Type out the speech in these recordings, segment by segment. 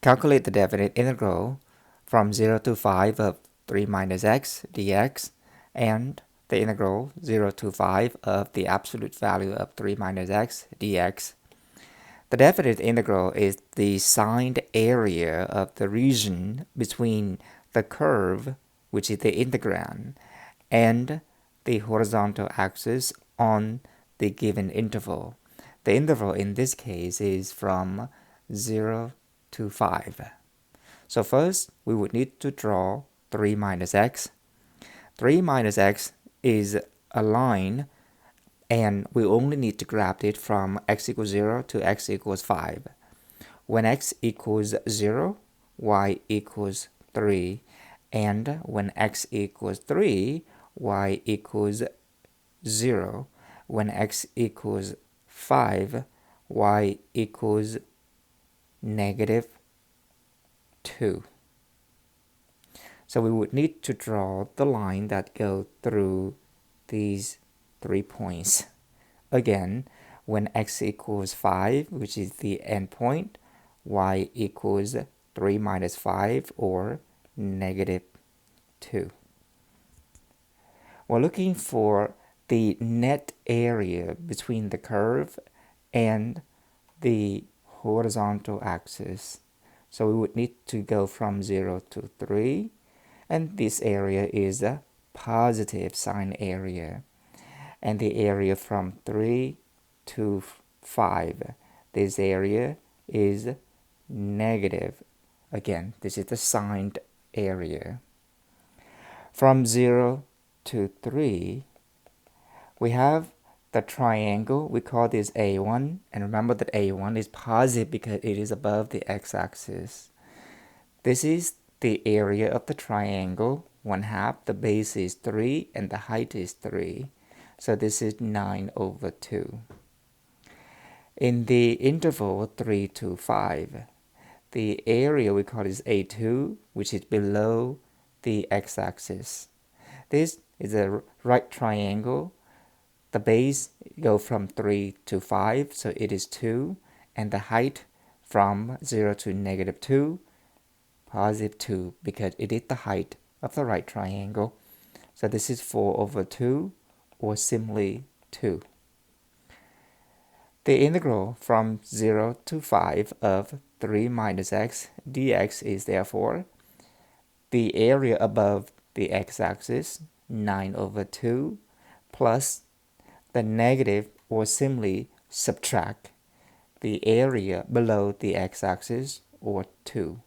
Calculate the definite integral from 0 to 5 of 3 minus x dx and the integral 0 to 5 of the absolute value of 3 minus x dx. The definite integral is the signed area of the region between the curve, which is the integrand, and the horizontal axis on the given interval. The interval in this case is from 0 to 5. So first, we would need to draw 3 minus x. 3 minus x is a line, and we only need to graph it from x equals 0 to x equals 5. When x equals 0, y equals 3. And when x equals 3, y equals 0. When x equals 5, y equals negative 2. So we would need to draw the line that goes through these 3 points. Again, when x equals 5, which is the endpoint, y equals 3 minus 5 or negative 2. We're looking for the net area between the curve and the horizontal axis. So we would need to go from 0 to 3, and this area is a positive sign area. And the area from 3 to 5, this area is negative. Again, this is the signed area. From 0 to 3, we have the triangle. We call this A1, and remember that A1 is positive because it is above the x-axis. This is the area of the triangle, 1/2. The base is 3 and the height is 3. So this is 9/2. In the interval 3 to 5, the area we call is A2, which is below the x-axis. This is a right triangle. The base goes from 3 to 5, so it is 2, and the height from 0 to negative 2, positive 2, because it is the height of the right triangle. So this is 4/2, or simply 2. The integral from 0 to 5 of 3 minus x dx is therefore the area above the x-axis, 9/2, plus the negative, or simply subtract the area below the x-axis, or 2.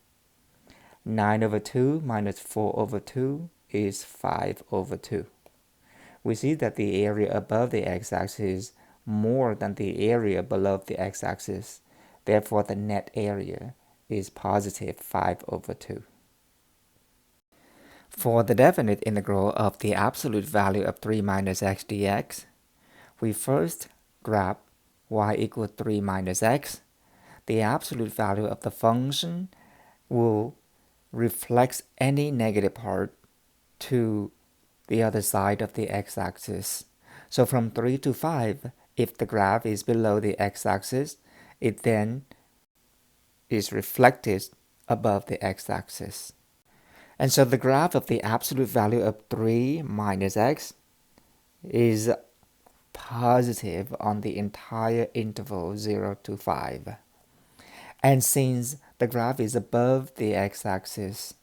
9/2 minus 4/2 is 5/2. We see that the area above the x-axis is more than the area below the x-axis. Therefore, the net area is positive 5/2. For the definite integral of the absolute value of 3 minus x dx, we first graph y equals 3 minus x. The absolute value of the function will reflect any negative part to the other side of the x-axis. So from 3 to 5, if the graph is below the x-axis, it then is reflected above the x-axis. And so the graph of the absolute value of 3 minus x is positive on the entire interval 0 to 5. And since the graph is above the x-axis,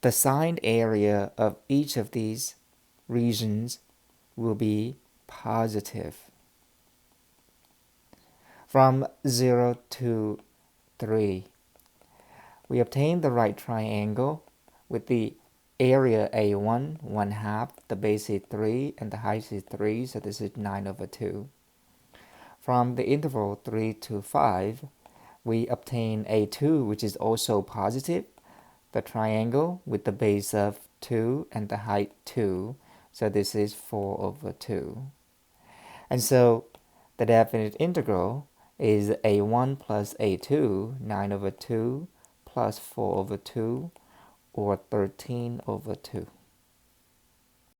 the signed area of each of these regions will be positive. From 0 to 3, we obtain the right triangle with the area A1, 1/2, the base is 3, and the height is 3, so this is 9/2. From the interval 3 to 5, we obtain A2, which is also positive, the triangle with the base of 2 and the height 2, so this is 4/2. And so the definite integral is A1 plus A2, 9/2, plus 4/2, or 13/2.